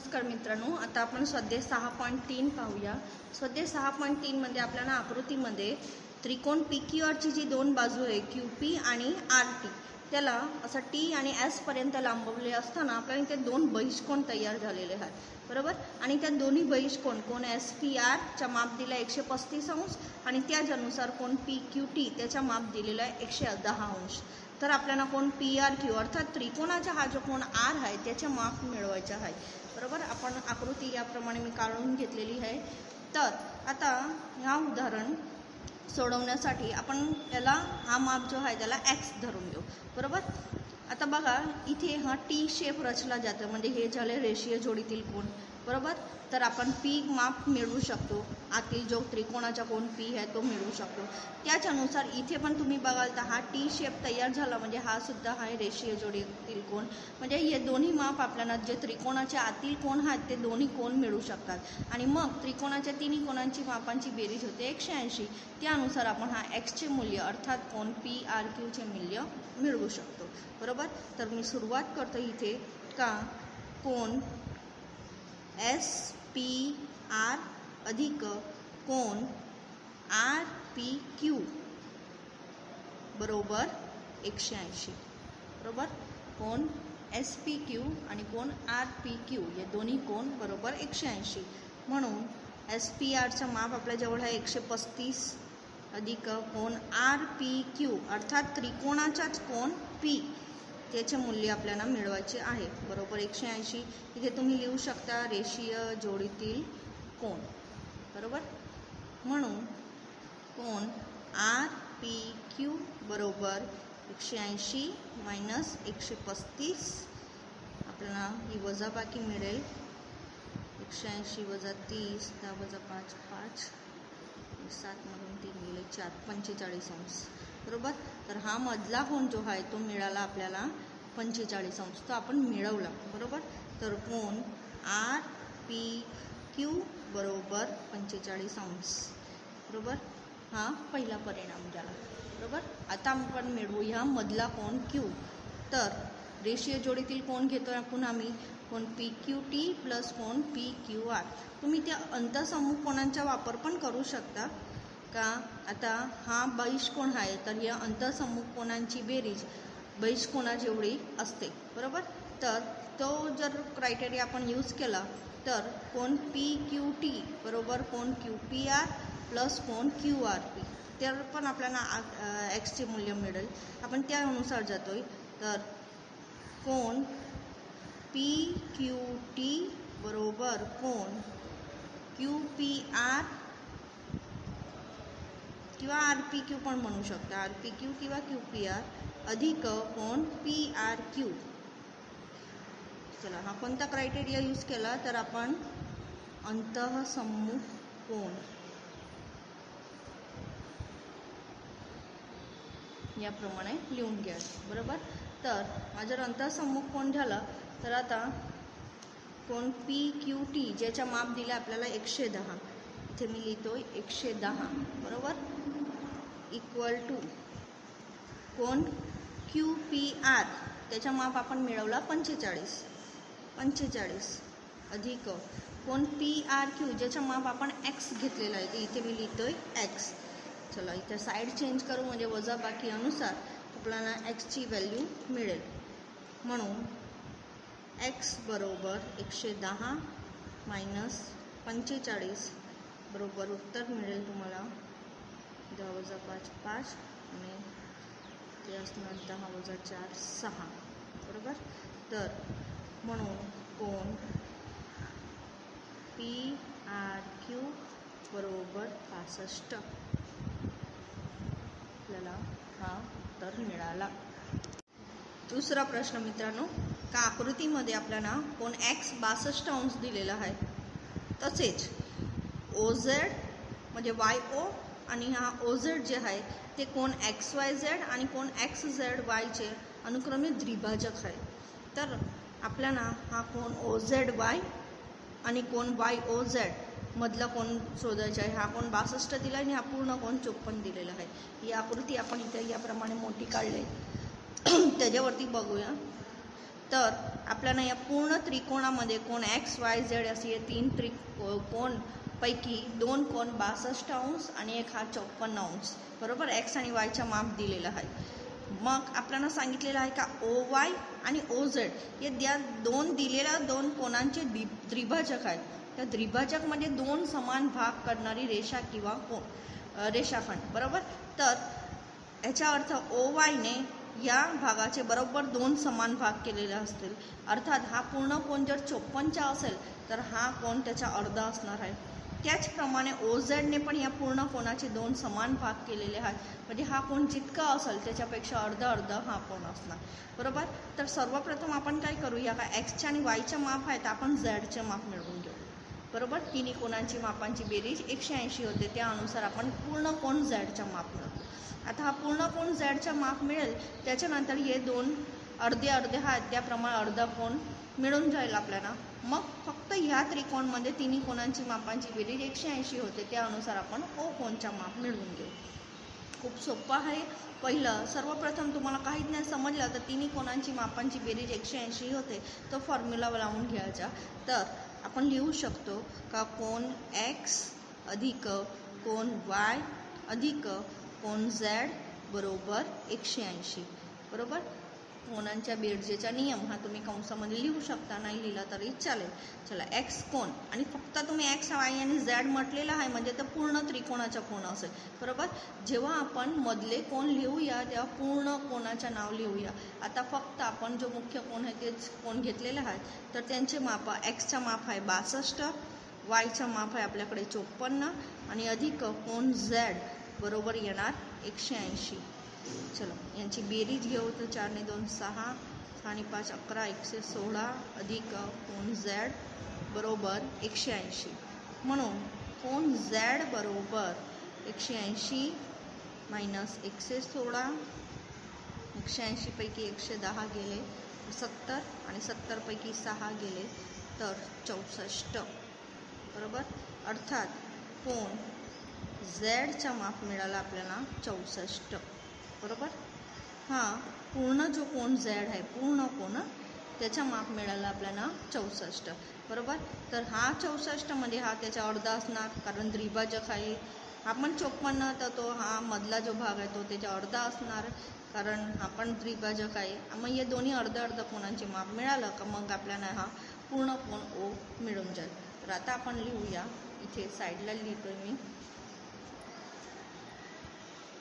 नमस्कार मित्रांनो, आता आपण स्वाध्याय 6.3 पाहूया। स्वाध्याय 6.3 मध्ये आपल्याला आकृतीमध्ये त्रिकोण PQR ची जी दोन बाजू आहे QP आणि RT, त्याला असं T आणि S पर्यंत लांबवले असताना आपल्याला इथे दोन बहिष्कोन तयार झालेले आहेत, बरोबर। आणि त्या दोन्ही बहिष्कोन कोण SPR चा माप दिला 135 अंश आणि त्यानुसार कोण PQT त्याचा माप दिलेला आहे 110 अंश। तर आपल्याला कोण PRQ अर्थात त्रिकोणाचा हा जो कोण R आहे त्याचे माप मिळवायचे आहे, बरोबर। आपण आकृती याप्रमाणे मी काढून घेतलेली आहे। तर आता ह्या उदाहरण सोडवण्यासाठी आपण याला हा माप जो आहे त्याला X धरून घेऊ, बरोबर। आता बघा इथे हा T शेप रचला जातो, म्हणजे हे झाले रेषीय जोडीतील कोण, बरोबर। तर आपण P माप मिळवू शकतो, आतील जो त्रिकोणाचा कोण P आहे तो मिळवू शकतो। त्यानुसार इथे पण तुम्ही बघाल तर हा T शेप तयार झाला, म्हणजे हा सुद्धा आहे रेषीय जोडीतील कोण, म्हणजे हे दोन्ही माप आपल्याला जे त्रिकोणाच्या आतील कोण आहेत ते दोन्ही कोण मिळू शकतात। आणि मग त्रिकोणाच्या तिन्ही कोणांची मापांची बेरीज होते 180। त्यानुसार आपण हा X चे मूल्य अर्थात कोण PRQ चे मूल्य मिळवू शकतो, बरोबर। तर मी सुरुवात करतो इथे का कोण SPR अधिक कोण RPQ बरोबर 180, बरोबर। कोण SPQ आणि कोण RPQ हे दोन्ही कोण बरोबर 180। म्हणून SPR चा माप आपल्याजवळ आहे 135 अधिक कोण RPQ अर्थात त्रिकोणाचाच कोण P त्याचे मूल्य आपल्याला मिळवायचे आहे, बरोबर 180। इथे तुम्ही लिहू शकता रेषीय जोडीतील कोण, बरोबर। म्हणून कोण RPQ बरोबर 180 मायनस 135, आपल्याला ही वजाबाकी मिळेल 180 वजा 30, 10 वजा 5 5, 7 मधून 3 गेले 4, 45 अंश, बरोबर। तर हा मधला कोण जो आहे तो मिळाला आपल्याला 45 अंश, तो आपण मिळवला, बरोबर। तर कोण RPQ बरोबर 45 अंश, बरोबर। हा पहिला परिणाम झाला, बरोबर। आता आपण मिळवू ह्या मधला कोण Q। तर रेषीय जोडीतील कोण घेतो आपण आम्ही कोण PQT प्लस कोण PQR। तुम्ही त्या अंतःसम्मुख कोणांचा वापर पण करू शकता का। आता हा बहिष्कोन आहे, तर या अंतःसम्मुख कोणांची बेरीज बहिष्कोनाजेवढी असते, बरोबर। तर तो जर क्रायटेरिया आपण यूज केला तर कोण PQT बरोबर कोण QPR प्लस कोण QRP, तर पण आपल्याला X चे मूल्य मिळेल। आपण त्यानुसार जातोय, तर कोण PQT बरोबर कोण QPR किंवा RPQ पण म्हणू शकता, RPQ किंवा QPR अधिक कोण PRQ। चला हा कोणता क्रायटेरिया यूज केला तर आपण अंतःसम्मुख कोण याप्रमाणे लिहून घ्या, बरोबर। तर हा जर अंतःसम्मुख कोण झाला तर आता कोण PQT ज्याचा माप दिला आपल्याला 110, इथे मी लिहितोय 110, बरोबर, इक्वल टू कोण QPR त्याचा माप आपण मिळवला 45 अधिक कोण PRQ ज्याचा माप आपण X घेतलेला आहे, इथे मी लिहितोय X। चला इथे साईड चेंज करू, म्हणजे वजाबाकी अनुसार आपल्याला X ची व्हॅल्यू मिळेल। म्हणून X बरोबर 110 मायनस 45 बरोबर उत्तर मिळेल तुम्हाला 10 वजा 5 5 आणि ते असणार 10 वजा 4 6, बरोबर। तर म्हणून कोण PRQ बरोबर 65 आपल्याला हा उत्तर मिळाला। दुसरा प्रश्न मित्रांनो, का आकृतीमध्ये आपल्याला कोण X 62 अंश दिलेला आहे, तसेच OZ म्हणजे YO आणि हा OZ जे आहे ते कोण XYZ आणि कोण XZY चे अनुक्रमे द्विभाजक आहे। तर आपल्याला हा कोण OZY आणि कोण YOZ मधला कोण शोधायचा आहे। हा कोण 62 दिला आणि हा पूर्ण कोण 54 दिलेला आहे। ही आकृती आपण इथे याप्रमाणे मोठी काढली त्याच्यावरती बघूया। तर आपल्याला या पूर्ण त्रिकोणामध्ये कोण XYZ असे हे 3 कोण पैकी 2 कोण 62 अंश आणि एक हा 54 अंश, बरोबर एक्स आणि वायच्या माप दिलेलं आहे. मग आपल्याला सांगितलेलं आहे का OY आणि OZ हे दिलेल्या 2 कोणांचे द्विभाजक आहेत. त्या द्विभाजकमध्ये 2 समान भाग करणारी रेषा किंवा रेषाखंड, बरोबर. तर याचा अर्थ OY ने या भागाचे बरोबर 2 समान भाग केलेले असतील. अर्थात हा पूर्ण कोण जर 54चा असेल तर हा कोण त्याचा अर्धा असणार आहे. त्याचप्रमाणे OZ ने पण या पूर्ण कोणाचे 2 समान भाग केलेले आहेत. म्हणजे हा कोण जितका असेल त्याच्यापेक्षा अर्ध हा कोण असणार, बरोबर. तर सर्वप्रथम आपण काय करूया का एक्सच्या आणि वायच्या माप आहेत आपण झेडचे माप मिळवून घेऊ, बरोबर. तिन्ही कोणांची मापांची बेरीज 180 होते. त्यानुसार आपण पूर्ण कोण झेडच्या माप मिळवू. आता हा पूर्ण कोण झेडच्या माप मिळेल त्याच्यानंतर हे 2 अर्धे आहेत त्याप्रमाणे अर्धा कोण मिळून जाईल आपल्याला. मग फक्त ह्या त्रिकोणमध्ये तिन्ही कोणांची मापांची बेरीज 180 होते. त्यानुसार आपण O कोणच्या माप मिळवून घेऊ. खूप सोपं आहे. पहिलं सर्वप्रथम तुम्हाला काहीच नाही समजलं तर तिन्ही कोणांची मापांची बेरीज 180 होते तो फॉर्म्युला लावून घ्यायचा. तर आपण लिहू शकतो का कोण X अधिक कोण Y अधिक कोण Z बरोबर 180, बरोबर. कोणांच्या बेरजेचा नियम हा तुम्ही कंसामध्ये लिहू शकता, नाही लिहिला तरी चालेल. चला X कोण आणि फक्त तुम्ही X Y आणि Z म्हटलेला आहे म्हणजे तर पूर्ण त्रिकोणाचा कोण असेल, बरोबर. जेव्हा आपण मधले कोण लिहूया तेव्हा पूर्ण कोणाचं नाव लिहूया. आता फक्त आपण जो मुख्य कोण आहे तेच कोण घेतलेले आहेत तर त्यांचे माप Xचा माप आहे 62, Yचा माप आहे आपल्याकडे 54 आणि अधिक कोण Z बरोबर येणार 180. चलो यांची बेरीज घेऊ तर 4 ने 2 6, 6 आणि 5 11, 116 अधिक कोण Z बरोबर 180. म्हणून कोण Z बरोबर 180 मायनस 116, 180 पैकी 110 गेले 70 आणि 70 पैकी 6 गेले तर 64, बरोबर. अर्थात कोण झेडचा माप मिळाला आपल्याला 64, बरोबर. हा पूर्ण जो कोण झेड आहे पूर्ण कोण त्याचा माप मिळाला आपल्याला 64, बरोबर. तर हा 64मध्ये हा त्याचा अर्धा असणार कारण द्विभाजक आहे. आपण 54 तर तो हा मधला जो भाग आहे तो त्याचा अर्धा असणार कारण आपण द्विभाजक आहे. मग हे दोन्ही अर्ध कोणांचे माप मिळालं का मग आपल्याला हा पूर्ण कोण O मिळून जाईल. तर आता आपण लिहूया, इथे साईडला लिहितोय मी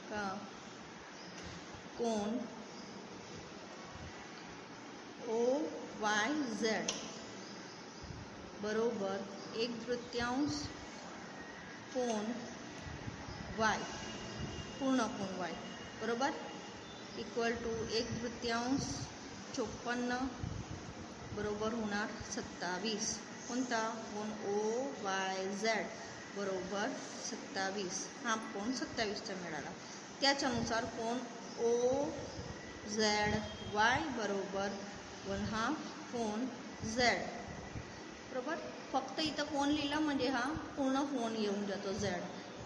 का कोण OYZ बरोबर 1/3 कोण Y पूर्ण कोण Y बरोबर इक्वल टू 1/3 54 बरोबर होणार 27. कोणता कोण OYZ बरोबर 27. हा कोण 27चा मिळाला. त्याच्यानुसार कोण OZY बरोबर 1/2 कोण Z, बरोबर. फक्त इथं कोण लिहिला म्हणजे हा पूर्ण कोण येऊन जातो Z,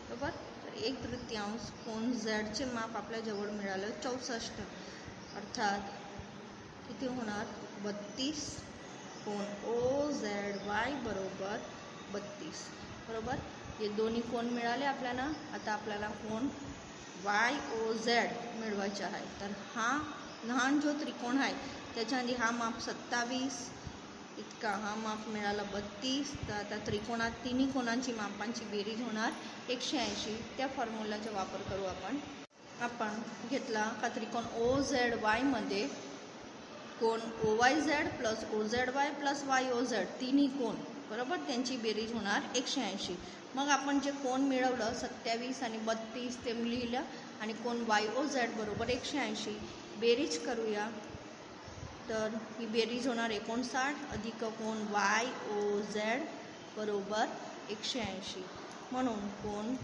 बरोबर. तर 1/3 कोण Zचे माप आपल्या जवळ मिळालं 64. अर्थात किती होणार 32 कोण OZY बरोबर 32, बरोबर. हे दोन्ही कोण मिळाले आपल्याला. आता आपल्याला कोण YOZ मिळवायचे आहे. तर हा लहान जो त्रिकोण आहे त्याच्यामध्ये हा माप 27 इतका हा माप मिळाला 32. तर आता त्रिकोणात तिन्ही कोणांची मापांची बेरीज होणार 180. त्या फॉर्म्युलाचा वापर करू आपण घेतला का त्रिकोण OZY मध्ये कोण OYZ plus OZY plus YOZ तिन्ही कोण, बरोबर, त्यांची बेरीज होणार 180. मग आपण जे कोण मिळवलं 27 आणि 32 ते लिहिलं आणि कोण YOZ बरोबर 180 बेरीज करूया तर ही बेरीज होणार 59 अधिक कोण YOZ बरोबर 180. म्हणून कोण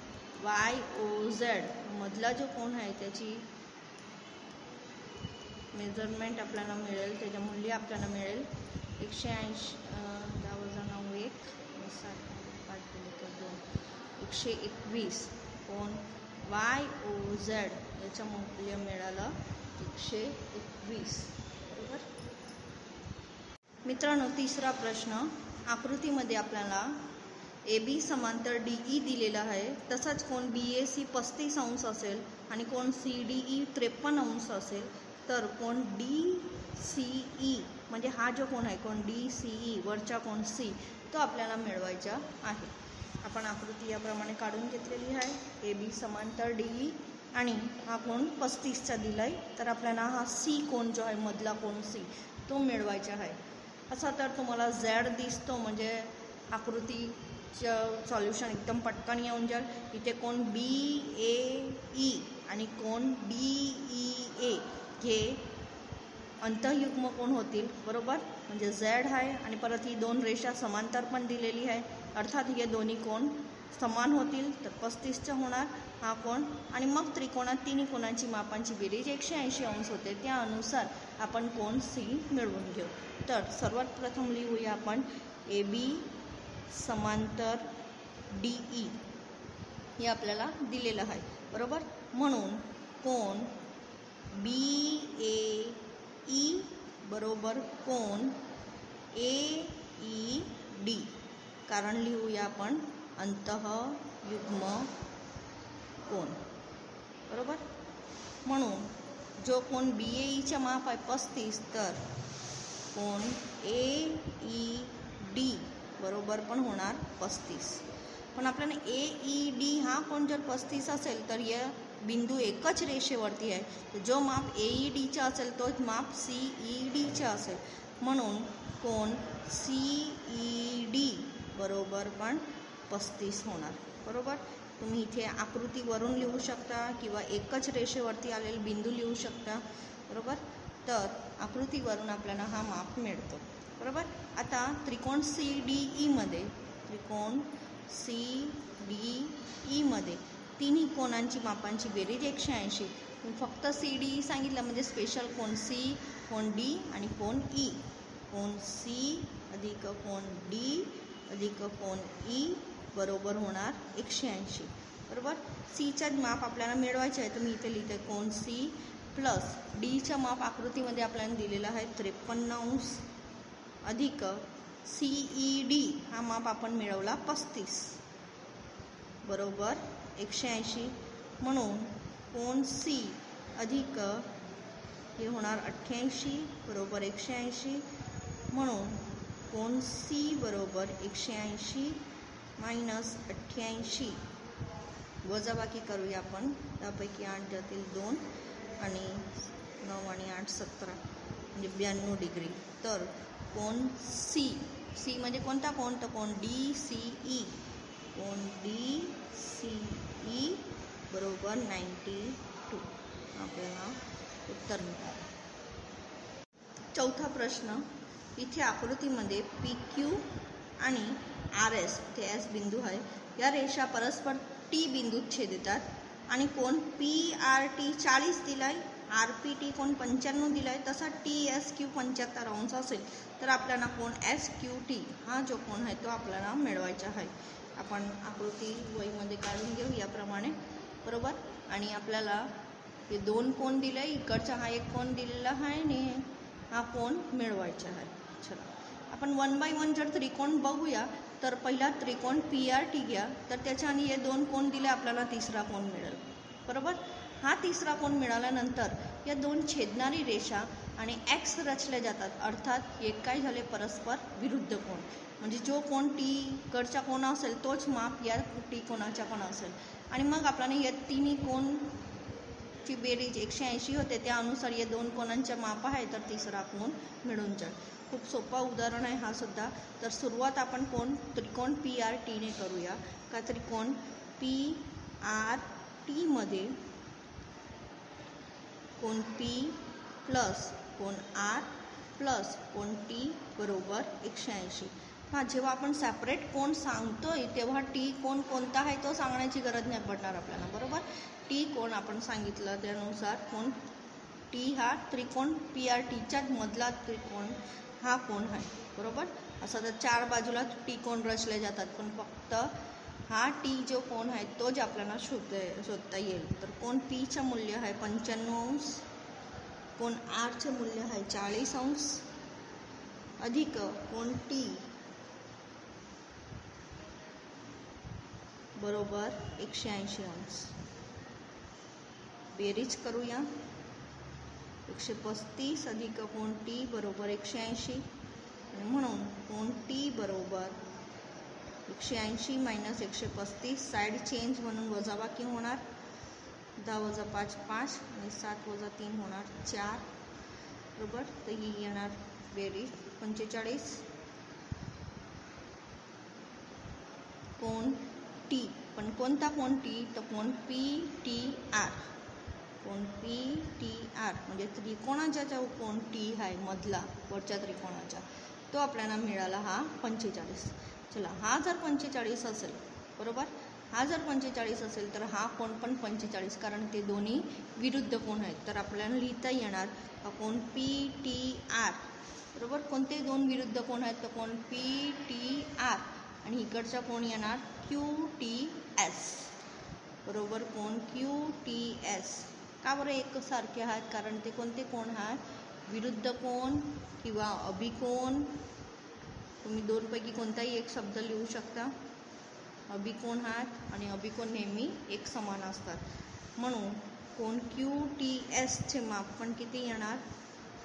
YOZ मधला जो कोण आहे त्याची मेजरमेंट आपल्याला मिळेल, त्याचे मूल्य आपल्याला मिळेल 180 10 1 121. कोण YOZ याचं मूल्य मिळालं 121, बरोबर. मित्रांनो, तिसरा प्रश्न, आकृतीमध्ये आपल्याला AB समांतर DE दिलेला आहे, तसाच कोण BAC 35 अंश असेल आणि कोण CDE 53 अंश असेल, तर कोण DCE म्हणजे हा जो कोण आहे कोण DCE वरचा कोण C तो आपल्याला मिळवायचा आहे. आपण आकृती याप्रमाणे काढून घेतलेली आहे. AB समांतर DE आणि हा कोण 35चा दिलाय, तर आपल्याला हा C कोण जो आहे मधला कोण C तो मिळवायचा आहे. असा तर तुम्हाला Z दिसतो म्हणजे आकृतीचं सॉल्युशन एकदम पटकन येऊन जाईल. इथे कोण BAE आणि कोण DEA हे अंतःयुग्म कोण होतील, बरोबर. म्हणजे Z आहे आणि परत ही दोन रेषा समांतर पण दिलेली आहे, अर्थात हे दोन्ही कोण समान होतील, तर 35चं होणार हा कोण. आणि मग त्रिकोणात तिन्ही कोणांची मापांची बेरीज 180 अंश होते, त्यानुसार आपण कोण C मिळवून घेऊ. तर सर्वात प्रथम लिहूया आपण AB समांतर DE हे आपल्याला दिलेलं आहे, बरोबर. म्हणून कोण BAE बरोबर कोण AED, कारण लिहूया आपण अंतःयुग्म कोण, बरोबर. म्हणून जो कोण BAEचं माप आहे 35, तर कोण AED बरोबर पण होणार 35. पण आपल्याला AED हा कोण जर 35 असेल तर या बिंदू एकच रेषेवरती आहे, तर जो माप AEDचा असेल तोच माप CEDचा असेल. म्हणून कोण CED बरोबर पण 35 होणार, बरोबर. तुम्ही इथे आकृतीवरून लिहू शकता किंवा एकच रेषेवरती आलेले बिंदू लिहू शकता, बरोबर. तर आकृतीवरून आपल्याला हा माप मिळतो, बरोबर. आता त्रिकोण CDE मध्ये तिन्ही कोणांची मापांची बेरीज 180. फक्त CDE सांगितलं म्हणजे स्पेशल कोण C, कोण D आणि कोण E. कोण C अधिक कोण D अधिक कोण E बरोबर होणार 180, बरोबर. Cचं माप आपल्याला मिळवायचे आहे, तर मी इथे लिहिते कोण C प्लस Dचं माप आकृतीमध्ये आपल्याला दिलेलं आहे 53 अंश अधिक CED हा माप आपण मिळवला 35 बरोबर 180. म्हणून कोण C अधिक हे होणार 88 बरोबर 180. म्हणून कोण C बरोबर 180 मायनस 88 वजाबाकी करूया आपण. त्यापैकी 8 जातील 2 आणि 9 आणि 8 17 म्हणजे 92 डिग्री. तर कोण C म्हणजे कोणता कोण, तर कोण DCE, कोण DCE बरोबर 92 आपल्याला उत्तर मिळालं. चौथा प्रश्न, इथे आकृतीमध्ये PQ आणि RS ते S बिंदू आहे, या रेषा परस्पर T बिंदूत छेदतात आणि कोण PRT 40 दिलाय, RPT कोण 95 दिलाय, तसा TSQ 75 अंश असेल तर आपल्याला कोण SQT हा जो कोण आहे तो आपल्याला मिळवायचा आहे. आपण आकृती वहीमध्ये काढून घेऊ याप्रमाणे, बरोबर. आणि आपल्याला हे दोन कोण दिले, इकडचा हा एक कोण दिलेला आहे आणि हा कोण मिळवायचा आहे. चला आपण 1 बाय 1 जर त्रिकोण बघूया, तर पहिला त्रिकोण PRT घ्या, तर त्याच्या आणि हे दोन कोण दिले आपल्याला तिसरा कोण मिळेल, बरोबर. हा तिसरा कोण मिळाल्यानंतर या दोन छेदणारी रेषा आणि X रचले जातात, अर्थात हे काय झाले परस्पर विरुद्ध कोण. म्हणजे जो कोण T कडचा कोण असेल तोच माप या T कोणाचा पण असेल. आणि मग आपल्याला या तिन्ही कोणची बेरीज 180 होते, त्यानुसार या दोन कोणांच्या माप आहे, तर तिसरा कोण मिळून जाईल. खूप सोपा उदाहरण आहे हा सुद्धा. तर सुरुवात आपण त्रिकोण PRTने करूया. का त्रिकोण PRT मध्ये कोण P प्लस कोण R प्लस कोण T बरोबर 180. हां, जेव्हा आपण सेपरेट कोण सांगतोय तेव्हा T कोण कोणता आहे तो सांगण्याची गरज नाही पडणार आपल्याला, बरोबर. T कोण आपण सांगितलं त्यानुसार कोण T हा त्रिकोण PRTच्याच मधला त्रिकोण हा कोण आहे, बरोबर. असं तर 4 बाजूला T कोण रचले जातात, पण फक्त हा T जो कोण आहे तोच आपल्याला शोधता येईल. तर कोण Pचं मूल्य आहे 95 अंश, कोण Rचं मूल्य आहे 40 अंश अधिक कोण टी बरोबर 180 अंश. बेरीज करूया. 135 अधिक कोण टी बरोबर 180 आणि म्हणून कोण टी बरोबर 180 मायनस 135. साईड चेंज म्हणून वजाबाकी होणार. 10 वजा 5 5 आणि 7 वजा 3 होणार 4 बरोबर. तर ही येणार बेरीज 45. कोण टी, पण कोणता कोण टी, तर कोण पी टी आर. कोण पी टी आर म्हणजे त्रिकोणाचा जो कोण टी आहे मधला वरच्या त्रिकोणाचा तो आपल्याला मिळाला हा 45. चला, हा जर 45 असेल बरोबर, हा जर 45 असेल तर हा कोण पण 45, कारण ते दोन्ही विरुद्ध कोण आहेत. तर आपल्याला लिहिता येणार कोण पी टी आर बरोबर. कोणते दोन विरुद्ध कोण आहेत, तर कोण पी टी आर आणि इकडचा कोण येणार क्यू टी एस बरोबर. कोण क्यू टी एस का बरं एकसारखे आहेत, कारण ते कोणते कोण आहेत, विरुद्ध कोण किंवा अभिकोण. तुम्ही दोनपैकी कोणताही एक शब्द लिहू शकता. अभिकोण आहेत आणि अभिकोण नेहमी एक समान असतात. म्हणून कोण क्यू टी एसचे माप पण किती येणार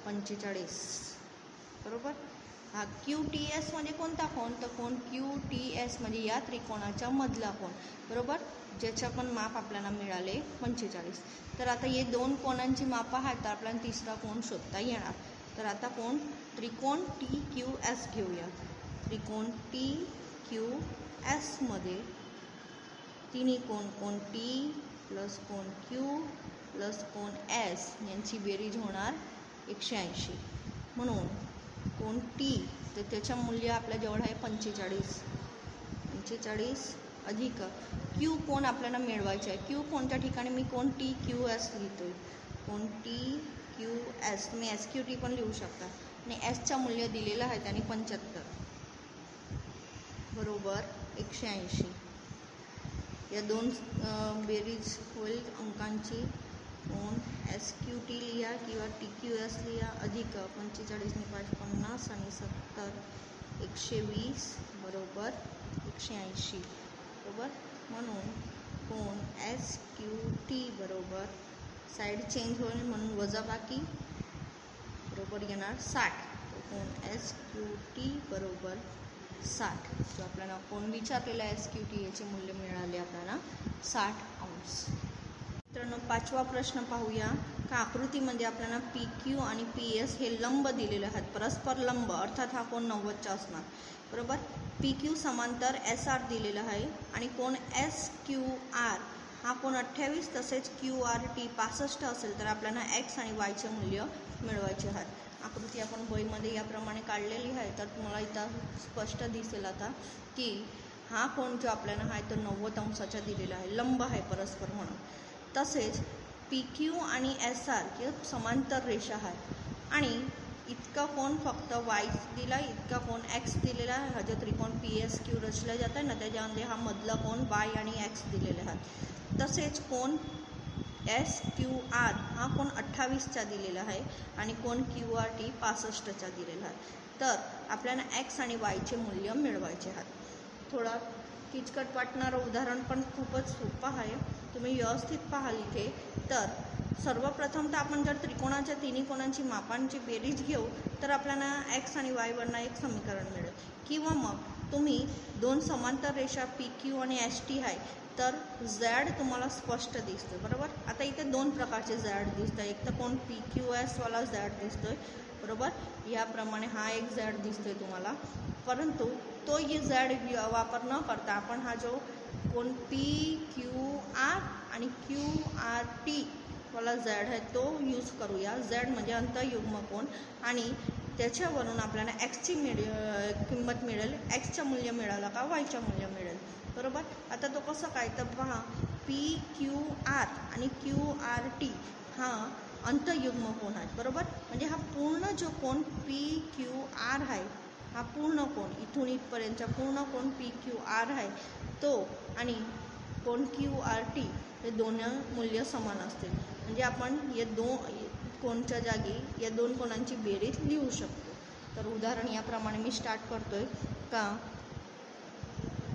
45 बरोबर. हा क्यू टी एस म्हणजे कोणता कोण, तर कोण क्यू टी एस म्हणजे या त्रिकोणाच्या मधला कोण बरोबर, ज्याच्या पण माप आपल्याला मिळाले 45. तर आता हे दोन कोणांची माप आहेत तर आपल्याला तिसरा कोण शोधता येणार. तर आता कोण त्रिकोण टी क्यू एस घेऊया. त्रिकोण टी क्यू एसमध्ये तिन्ही कोण, कोण टी प्लस कोण क्यू प्लस कोण एस यांची बेरीज होणार 180. म्हणून कोण टी तर त्याचं मूल्य आपल्याजवळ आहे 45 अधिक क्यू कोण आपल्याला मिळवायचे आहे. क्यू कोणत्या ठिकाणी मी कोण टी क्यू एस लिहितोय. कोण टी क्यू एस तुम्ही एस क्यू टी पण लिहू शकता आणि एसचं मूल्य दिलेलं आहे त्याने 75 बरोबर 180. या दोन बेरीज होईल अंकांची. कोण एस क्यू टी लिहा किंवा टी क्यू एस लिहा अधिक 45 ने 5 50 आणि 70 120 बरोबर 180 बरोबर. म्हणून कोण एस क्यू टी बरोबर साईड चेंज होईल म्हणून वजाबाकी बरोबर येणार 60. कोण एस क्यू टी बरोबर 60. जो आपल्याला कोण विचारलेला एस क्यू टी याचे मूल्य मिळाले आपल्याला 60 अंश. मित्रांनो, 5वा प्रश्न पाहूया. का आकृतीमध्ये आपल्याला पी क्यू आणि पी एस हे लंब दिलेले आहेत, परस्पर लंब, अर्थात हा कोण 90चा असणार बरोबर. पी क्यू समांतर एस आर दिलेला आहे आणि कोण एस क्यू आर हा कोण 28 तसेच क्यू आर टी 65 असेल तर आपल्याला एक्स आणि वायचे मूल्य मिळवायचे आहेत. आकृती आपण वहीमध्ये याप्रमाणे काढलेली आहे. तर तुम्हाला इथं स्पष्ट दिसेल आता की हा कोण जो आपल्याला आहे तो 90 अंशाचा दिलेला आहे, लंब आहे परस्पर म्हणून. तसेच पी क्यू आणि एस आर किंवा समांतर रेषा आहे आणि इतका कोण फक्त वाय दिला, इतका कोण एक्स दिलेला आहे. हा जो त्रिकोण पी एस क्यू रचला जात आहे ना त्याच्यामध्ये हा मधला कोण वाय आणि एक्स दिलेला आहे. तसेच कोण एस क्यू आर हा कोण 28चा दिलेला आहे आणि कोण क्यू आर टी 65चा दिलेला आहे. तर आपल्याला एक्स आणि वायचे मूल्य मिळवायचे आहेत. थोडा किचकट वाटणारं उदाहरण पण खूपच सोपं आहे, तुम्ही व्यवस्थित पाहाल इथे. तर सर्वप्रथम तर आपण जर त्रिकोणाच्या तिन्ही कोणांची मापांची बेरीज घेऊ तर आपल्याला एक्स आणि वायवरनं एक समीकरण मिळेल. किंवा मग तुम्ही दोन समांतर रेषा पी क्यू आणि एस टी आहे तर झॅड तुम्हाला स्पष्ट दिसतो बरोबर. आता इथे दोन प्रकारचे झॅड दिसत आहे. एक तर कोण पी क्यू एसवाला झॅड दिसतोय बरोबर, याप्रमाणे हा एक झॅड दिसतोय तुम्हाला. परंतु तो ये झॅड वापर न करता आपण हा जो कोण पी क्यू आर आणि क्यू आर टी वाला झॅड आहे तो यूज करूया. झॅड म्हणजे अंतयुग्म कोण आणि त्याच्यावरून आपल्याला एक्सची किंमत मिळेल. एक्सचं मूल्य मिळालं का वायचं मूल्य मिळेल बरोबर. आता तो कसं काय तर पहा, पी क्यू आर आणि क्यू आर टी हा अंतयुग्म कोण आहे बरोबर. म्हणजे हा पूर्ण जो कोण पी क्यू आर आहे हा पूर्ण कोण इथून इथपर्यंतचा पूर्ण कोण पी क्यू आर आहे तो आणि कोण क्यू आर टी हे दोन्ही मूल्य समान असतील. म्हणजे आपण या दोन कोणच्या जागी या दोन कोणांची बेरीज लिहू शकतो तर उदाहरण याप्रमाणे मी स्टार्ट करतोय का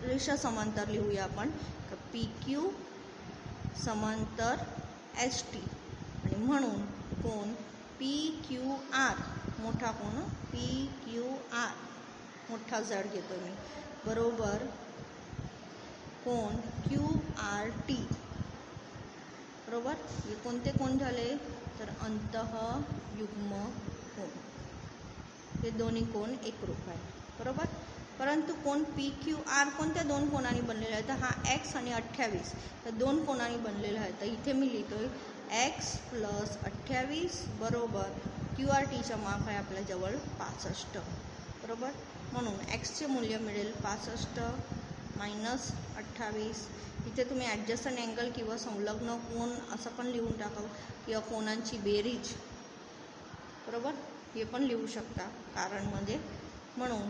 रेषा समांतर लिहूया आपण पी क्यू समांतर एस टी आणि म्हणून कोण पी क्यू आर मोठा कोण पी क्यू आर मोठा जड घेतो मी बरोबर कोण क्यू आर टी बरोबर. हे कोणते कोण झाले तर अंतःयुग्म कोण. हे दोन्ही कोण एकरूप आहे बरोबर. परंतु कोण पी क्यू आर कोणत्या दोन कोणाने बनलेला आहे तर हा एक्स आणि 28 तर दोन कोणाने बनलेला आहे. तर इथे मी लिहितोय एक्स प्लस 28 बरोबर क्यू आर टीच्या माप आहे आपल्याजवळ 65 बरोबर. म्हणून एक्सचे मूल्य मिळेल 65 मायनस 28. इथे तुम्ही ॲडजस्टंट अँगल किंवा संलग्न कोण असं पण लिहून टाकावं किंवा कोणांची बेरीज बरोबर हे पण लिहू शकता कारणमध्ये. म्हणून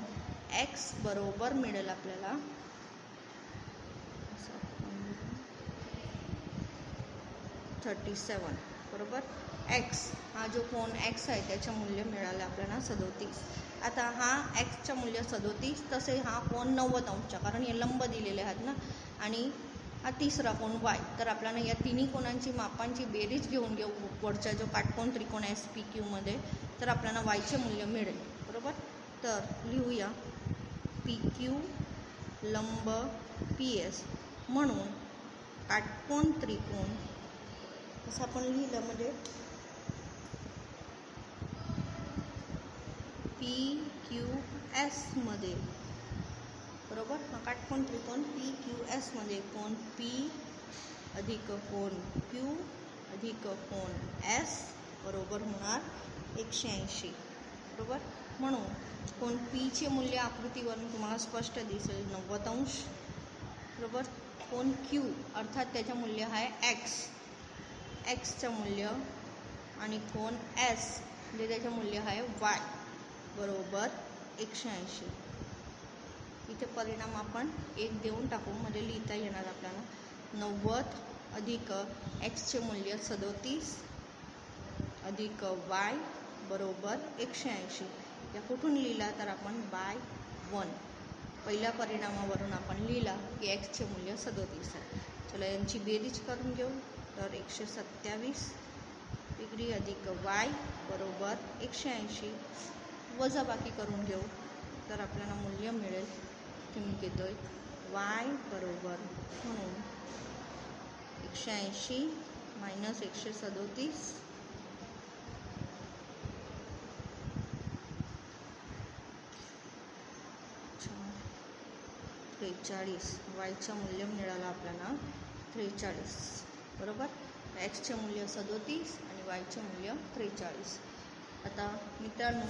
एक्स बरोबर मिळेल आपल्याला 37 बरोबर. एक्स हा जो कोण एक्स आहे त्याचं मूल्य मिळालं आपल्याला 37. आता हा एक्सचं मूल्य 37 तसे हा कोण 90 अंशचा कारण हे लंब दिलेले आहेत ना आणि हा तिसरा कोण वाय. तर आपल्याला या तिन्ही कोणांची मापांची बेरीज घेऊन घेऊ वरचा जो काटकोन त्रिकोण एस पी क्यूमध्ये तर आपल्याला वायचे मूल्य मिळेल बरोबर. तर लिहूया पी क्यू लंब पी एस म्हणून काटकोन त्रिकोण असं आपण लिहिलं म्हणजे पी क्यू एसमध्ये बरोबर. हा काटकोन त्रिकोण पी क्यू एसमध्ये कोण पी अधिक कोण क्यू अधिक कोण एस बरोबर होणार 180 बरोबर. म्हणून कोण पीचे मूल्य आकृतीवरून तुम्हाला स्पष्ट दिसेल 90 अंश बरोबर. कोण क्यू अर्थात त्याचं मूल्य आहे एक्सचं मूल्य आणि कोण एस म्हणजे त्याचं मूल्य आहे वाय बरोबर 180. इथे परिणाम आपण 1 देऊन टाकू म्हणजे लिहिता येणार आपल्याला 90 अधिक एक्सचे मूल्य 37 अधिक वाय बरोबर 180. या कुठून लिहिला तर आपण बाय 1 पहिल्या परिणामावरून आपण लिहिला की एक्सचे मूल्य 37 आहे. चला यांची बेरीज करून घेऊ तर 127 डिग्री अधिक वाय बरोबर 180 वजाबाकी करून घेऊ तर आपल्याला मूल्य मिळेल की मी घेतोय वाय बरोबर म्हणून 180 मायनस 137 43. वायचं मूल्य मिळालं आपल्याला 43 बरोबर. एक्सचे मूल्य 37 आणि वायचे मूल्य 43. आता मित्रांनो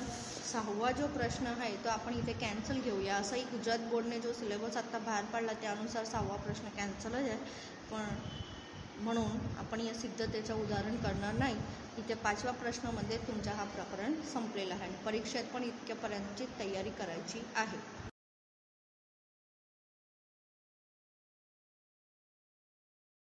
6वा जो प्रश्न आहे तो आपण इथे कॅन्सल घेऊया. असंही गुजरात बोर्डने जो सिलेबस आता बाहेर पाडला त्यानुसार 6वा प्रश्न कॅन्सलच आहे पण म्हणून आपण या सिद्धतेचं उदाहरण करणार नाही. इथे 5व्या प्रश्नामध्ये तुमचा हा प्रकरण संपलेला आहे आणि परीक्षेत पण इतक्यापर्यंतची तयारी करायची आहे.